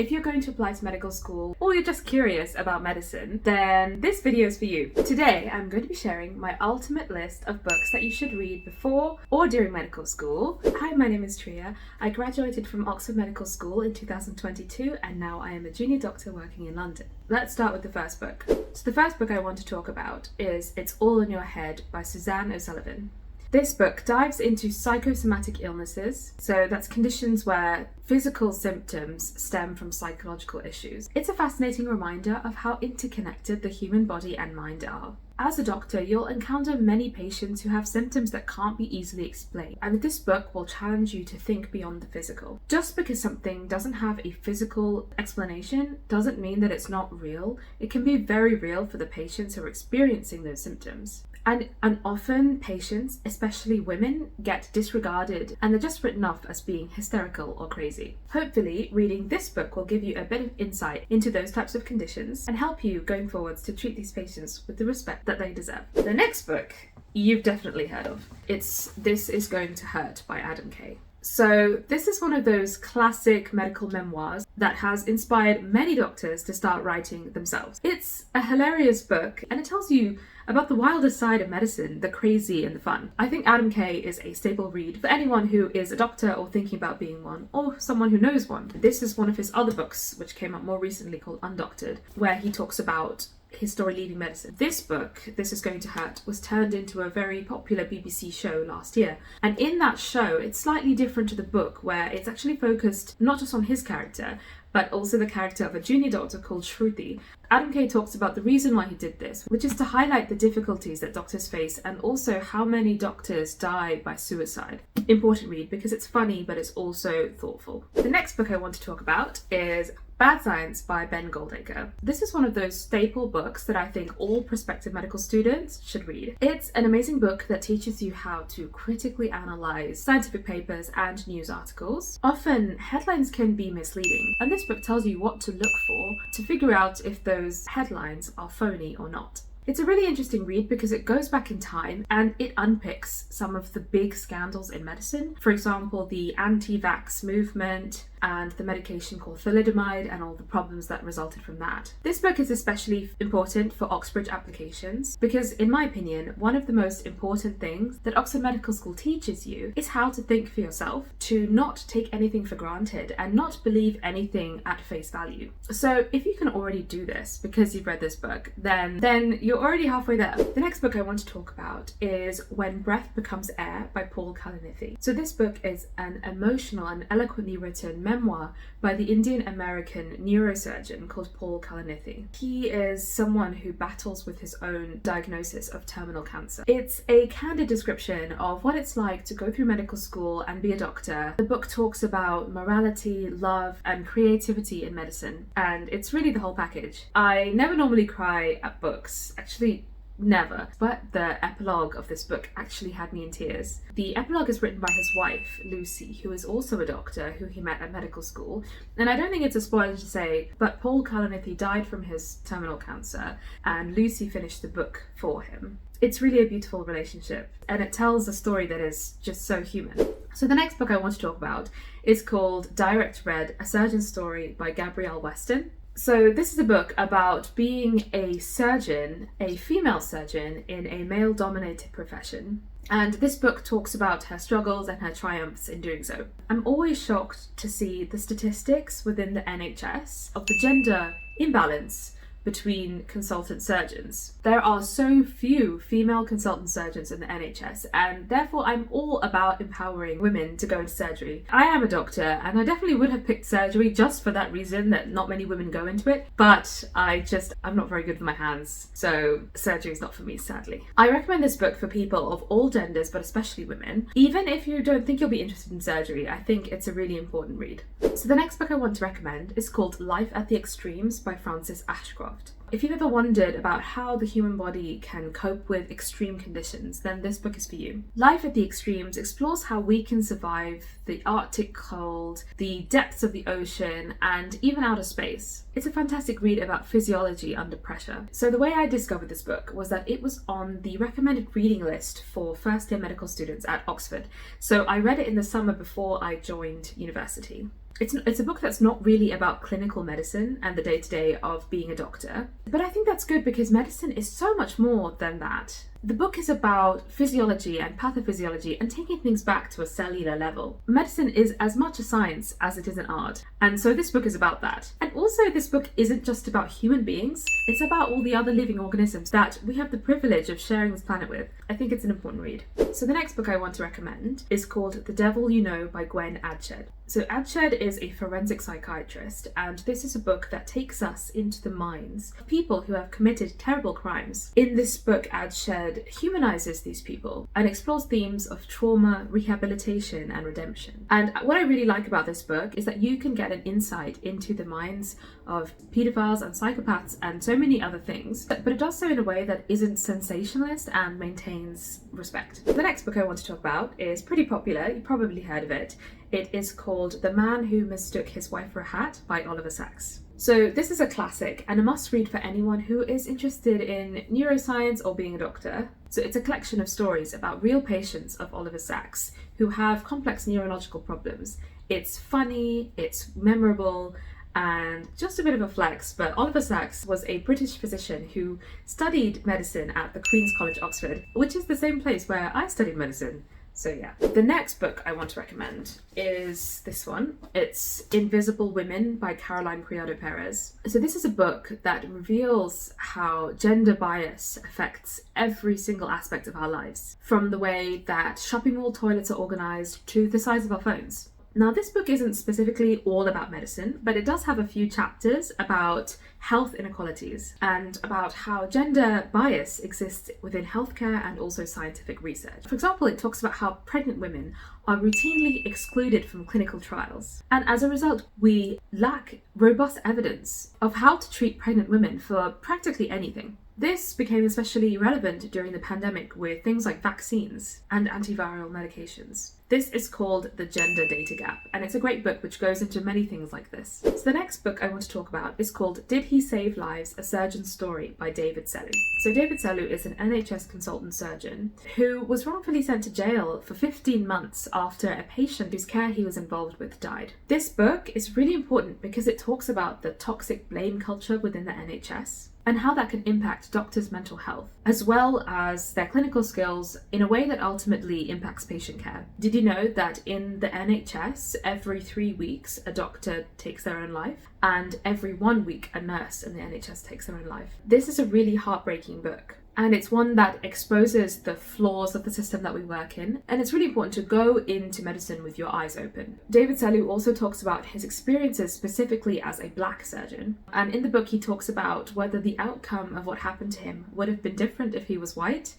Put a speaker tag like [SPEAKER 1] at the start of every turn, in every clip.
[SPEAKER 1] If you're going to apply to medical school or you're just curious about medicine, then this video is for you. Today, I'm going to be sharing my ultimate list of books that you should read before or during medical school. Hi, my name is Triya. I graduated from Oxford Medical School in 2022 and now I am a junior doctor working in London. Let's start with the first book. So the first book I want to talk about is It's All in Your Head by Suzanne O'Sullivan. This book dives into psychosomatic illnesses, so that's conditions where physical symptoms stem from psychological issues. It's a fascinating reminder of how interconnected the human body and mind are. As a doctor, you'll encounter many patients who have symptoms that can't be easily explained, and this book will challenge you to think beyond the physical. Just because something doesn't have a physical explanation doesn't mean that it's not real. It can be very real for the patients who are experiencing those symptoms. And often patients, especially women, get disregarded and they're just written off as being hysterical or crazy. Hopefully, reading this book will give you a bit of insight into those types of conditions and help you going forwards to treat these patients with the respect that they deserve. The next book you've definitely heard of. It's This Is Going to Hurt by Adam Kay. So this is one of those classic medical memoirs that has inspired many doctors to start writing themselves. It's a hilarious book and it tells you about the wilder side of medicine, the crazy and the fun. I think Adam Kay is a staple read for anyone who is a doctor or thinking about being one, or someone who knows one. This is one of his other books, which came out more recently, called Undoctored, where he talks about his story leaving medicine. This book, This Is Going to Hurt, was turned into a very popular BBC show last year. And in that show, it's slightly different to the book, where it's actually focused not just on his character, but also the character of a junior doctor called Shruti. Adam Kay talks about the reason why he did this, which is to highlight the difficulties that doctors face and also how many doctors die by suicide. Important read because it's funny, but it's also thoughtful. The next book I want to talk about is Bad Science by Ben Goldacre. This is one of those staple books that I think all prospective medical students should read. It's an amazing book that teaches you how to critically analyze scientific papers and news articles. Often, headlines can be misleading, and this book tells you what to look for to figure out if those headlines are phony or not. It's a really interesting read because it goes back in time and it unpicks some of the big scandals in medicine. For example, the anti-vax movement and the medication called thalidomide and all the problems that resulted from that. This book is especially important for Oxbridge applications because, in my opinion, one of the most important things that Oxford Medical School teaches you is how to think for yourself, to not take anything for granted and not believe anything at face value. So if you can already do this because you've read this book, then you're already halfway there. The next book I want to talk about is When Breath Becomes Air by Paul Kalanithi. So this book is an emotional and eloquently written memoir by the Indian-American neurosurgeon called Paul Kalanithi. He is someone who battles with his own diagnosis of terminal cancer. It's a candid description of what it's like to go through medical school and be a doctor. The book talks about morality, love, and creativity in medicine, and it's really the whole package. I never normally cry at books, actually never, but the epilogue of this book actually had me in tears. The epilogue is written by his wife, Lucy, who is also a doctor who he met at medical school. And I don't think it's a spoiler to say, but Paul Kalanithi died from his terminal cancer and Lucy finished the book for him. It's really a beautiful relationship and it tells a story that is just so human. So the next book I want to talk about is called Direct Red, A Surgeon's Story by Gabrielle Weston. So this is a book about being a surgeon, a female surgeon in a male-dominated profession. And this book talks about her struggles and her triumphs in doing so. I'm always shocked to see the statistics within the NHS of the gender imbalance between consultant surgeons. There are so few female consultant surgeons in the NHS, and therefore I'm all about empowering women to go into surgery. I am a doctor and I definitely would have picked surgery just for that reason, that not many women go into it, but I'm not very good with my hands, so surgery is not for me, sadly. I recommend this book for people of all genders, but especially women. Even if you don't think you'll be interested in surgery, I think it's a really important read. So the next book I want to recommend is called Life at the Extremes by Frances Ashcroft. If you've ever wondered about how the human body can cope with extreme conditions, then this book is for you. Life at the Extremes explores how we can survive the Arctic cold, the depths of the ocean, and even outer space. It's a fantastic read about physiology under pressure. So the way I discovered this book was that it was on the recommended reading list for first-year medical students at Oxford. So I read it in the summer before I joined university. It's a book that's not really about clinical medicine and the day-to-day of being a doctor, but I think that's good because medicine is so much more than that. The book is about physiology and pathophysiology and taking things back to a cellular level. Medicine is as much a science as it is an art, and so this book is about that. And also, this book isn't just about human beings, it's about all the other living organisms that we have the privilege of sharing this planet with. I think it's an important read. So the next book I want to recommend is called The Devil You Know by Gwen Adshed. So Adshed is a forensic psychiatrist, and this is a book that takes us into the minds of people who have committed terrible crimes. In this book, Adshed humanizes these people and explores themes of trauma, rehabilitation, and redemption. And what I really like about this book is that you can get an insight into the minds of pedophiles and psychopaths and so many other things, but it does so in a way that isn't sensationalist and maintains respect. The next book I want to talk about is pretty popular, you probably heard of it. It is called The Man Who Mistook His Wife for a Hat by Oliver Sacks. So this is a classic and a must-read for anyone who is interested in neuroscience or being a doctor. So it's a collection of stories about real patients of Oliver Sacks who have complex neurological problems. It's funny, it's memorable, and just a bit of a flex, but Oliver Sacks was a British physician who studied medicine at the Queen's College, Oxford, which is the same place where I studied medicine. So yeah. The next book I want to recommend is this one. It's Invisible Women by Caroline Criado Perez. So this is a book that reveals how gender bias affects every single aspect of our lives, from the way that shopping mall toilets are organized to the size of our phones. Now, this book isn't specifically all about medicine, but it does have a few chapters about health inequalities and about how gender bias exists within healthcare and also scientific research. For example, it talks about how pregnant women are routinely excluded from clinical trials. And as a result, we lack robust evidence of how to treat pregnant women for practically anything. This became especially relevant during the pandemic with things like vaccines and antiviral medications. This is called The Gender Data Gap, and it's a great book which goes into many things like this. So the next book I want to talk about is called Did He Save Lives? A Surgeon's Story by David Selou. So David Selou is an NHS consultant surgeon who was wrongfully sent to jail for 15 months after a patient whose care he was involved with died. This book is really important because it talks about the toxic blame culture within the NHS and how that can impact doctors' mental health, as well as their clinical skills in a way that ultimately impacts patient care. Did you know that in the NHS, every 3 weeks a doctor takes their own life, and every 1 week a nurse in the NHS takes their own life? This is a really heartbreaking book. And it's one that exposes the flaws of the system that we work in. And it's really important to go into medicine with your eyes open. David Selou also talks about his experiences specifically as a black surgeon. And in the book, he talks about whether the outcome of what happened to him would have been different if he was white.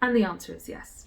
[SPEAKER 1] And the answer is yes.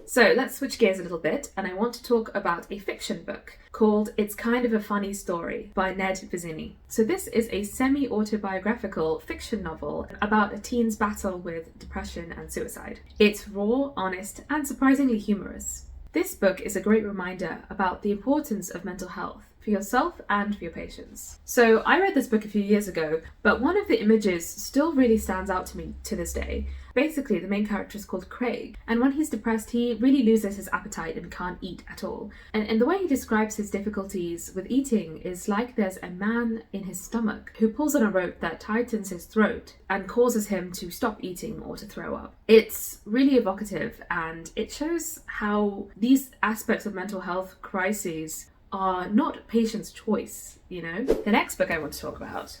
[SPEAKER 1] So let's switch gears a little bit, and I want to talk about a fiction book called It's Kind of a Funny Story by Ned Vizzini. So this is a semi-autobiographical fiction novel about a teen's battle with depression and suicide. It's raw, honest, and surprisingly humorous. This book is a great reminder about the importance of mental health for yourself and for your patients. So I read this book a few years ago, but one of the images still really stands out to me to this day. Basically, the main character is called Craig, and when he's depressed, he really loses his appetite and can't eat at all. And the way he describes his difficulties with eating is like there's a man in his stomach who pulls on a rope that tightens his throat and causes him to stop eating or to throw up. It's really evocative, and it shows how these aspects of mental health crises are not patients' choice, you know? The next book I want to talk about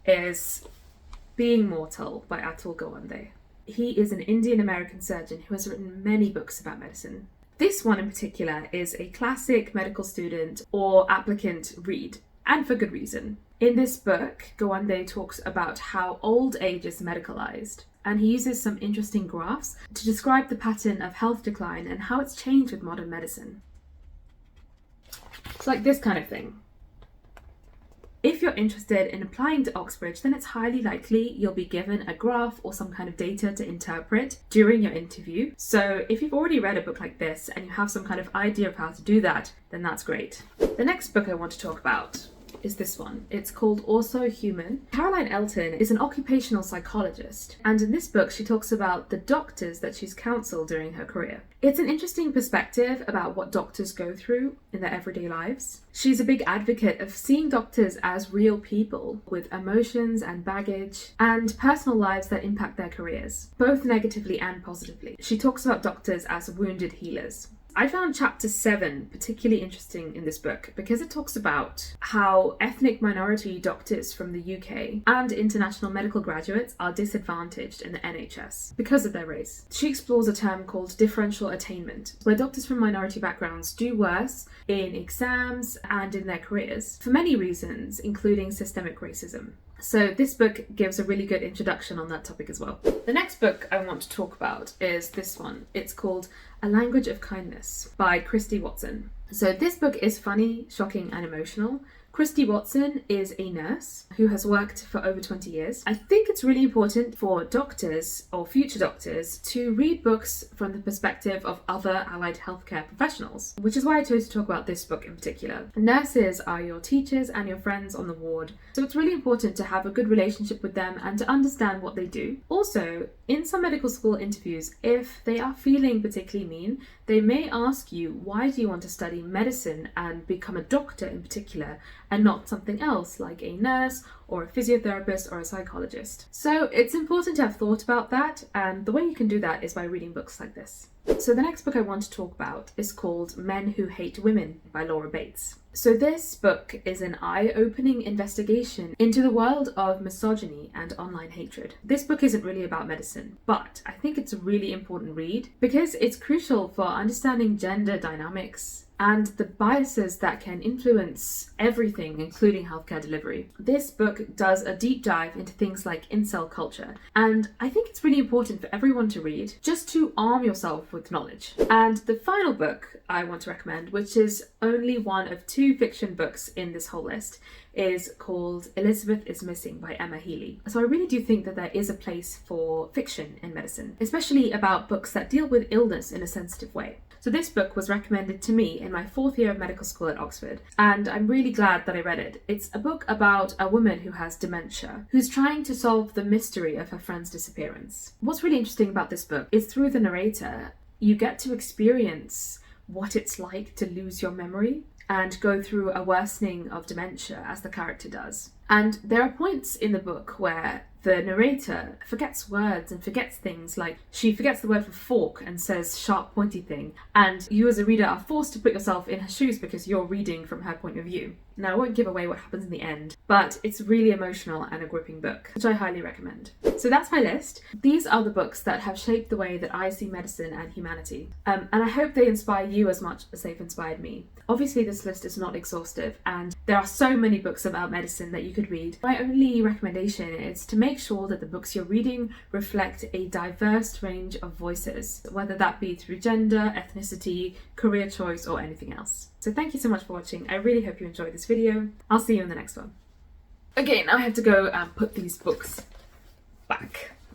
[SPEAKER 1] is Being Mortal by Atul Gawande. He is an Indian American surgeon who has written many books about medicine. This one in particular is a classic medical student or applicant read, and for good reason. In this book, Gawande talks about how old age is medicalized, and he uses some interesting graphs to describe the pattern of health decline and how it's changed with modern medicine. It's like this kind of thing. If you're interested in applying to Oxbridge, then it's highly likely you'll be given a graph or some kind of data to interpret during your interview. So if you've already read a book like this and you have some kind of idea of how to do that, then that's great. The next book I want to talk about is this one. It's called Also Human. Caroline Elton is an occupational psychologist, and in this book she talks about the doctors that she's counselled during her career. It's an interesting perspective about what doctors go through in their everyday lives. She's a big advocate of seeing doctors as real people with emotions and baggage and personal lives that impact their careers, both negatively and positively. She talks about doctors as wounded healers. I found chapter 7 particularly interesting in this book because it talks about how ethnic minority doctors from the UK and international medical graduates are disadvantaged in the NHS because of their race. She explores a term called differential attainment, where doctors from minority backgrounds do worse in exams and in their careers for many reasons, including systemic racism. So this book gives a really good introduction on that topic as well. The next book I want to talk about is this one. It's called A Language of Kindness by Christy Watson. So this book is funny, shocking and emotional. Christy Watson is a nurse who has worked for over 20 years. I think it's really important for doctors or future doctors to read books from the perspective of other allied healthcare professionals, which is why I chose to talk about this book in particular. Nurses are your teachers and your friends on the ward, so it's really important to have a good relationship with them and to understand what they do. Also, in some medical school interviews, if they are feeling particularly mean, they may ask you, why do you want to study medicine and become a doctor in particular, and not something else like a nurse or a physiotherapist or a psychologist? So it's important to have thought about that, and the way you can do that is by reading books like this. So the next book I want to talk about is called Men Who Hate Women by Laura Bates. So this book is an eye-opening investigation into the world of misogyny and online hatred. This book isn't really about medicine, but I think it's a really important read because it's crucial for understanding gender dynamics and the biases that can influence everything, including healthcare delivery. This book does a deep dive into things like incel culture, and I think it's really important for everyone to read, just to arm yourself with knowledge. And the final book I want to recommend, which is only one of 2 fiction books in this whole list, is called Elizabeth is Missing by Emma Healy. So I really do think that there is a place for fiction in medicine, especially about books that deal with illness in a sensitive way. So this book was recommended to me in my 4th year of medical school at Oxford, and I'm really glad that I read it. It's a book about a woman who has dementia, who's trying to solve the mystery of her friend's disappearance. What's really interesting about this book is through the narrator, you get to experience what it's like to lose your memory and go through a worsening of dementia as the character does. And there are points in the book where the narrator forgets words and forgets things, like she forgets the word for fork and says sharp pointy thing, and you as a reader are forced to put yourself in her shoes because you're reading from her point of view. Now I won't give away what happens in the end, but it's really emotional and a gripping book, which I highly recommend. So that's my list. These are the books that have shaped the way that I see medicine and humanity, and I hope they inspire you as much as they've inspired me. Obviously this list is not exhaustive and there are so many books about medicine that you could read. My only recommendation is to make sure that the books you're reading reflect a diverse range of voices, whether that be through gender, ethnicity, career choice or anything else. So thank you so much for watching. I really hope you enjoyed this video. I'll see you in the next one. Okay, now I have to go and put these books back.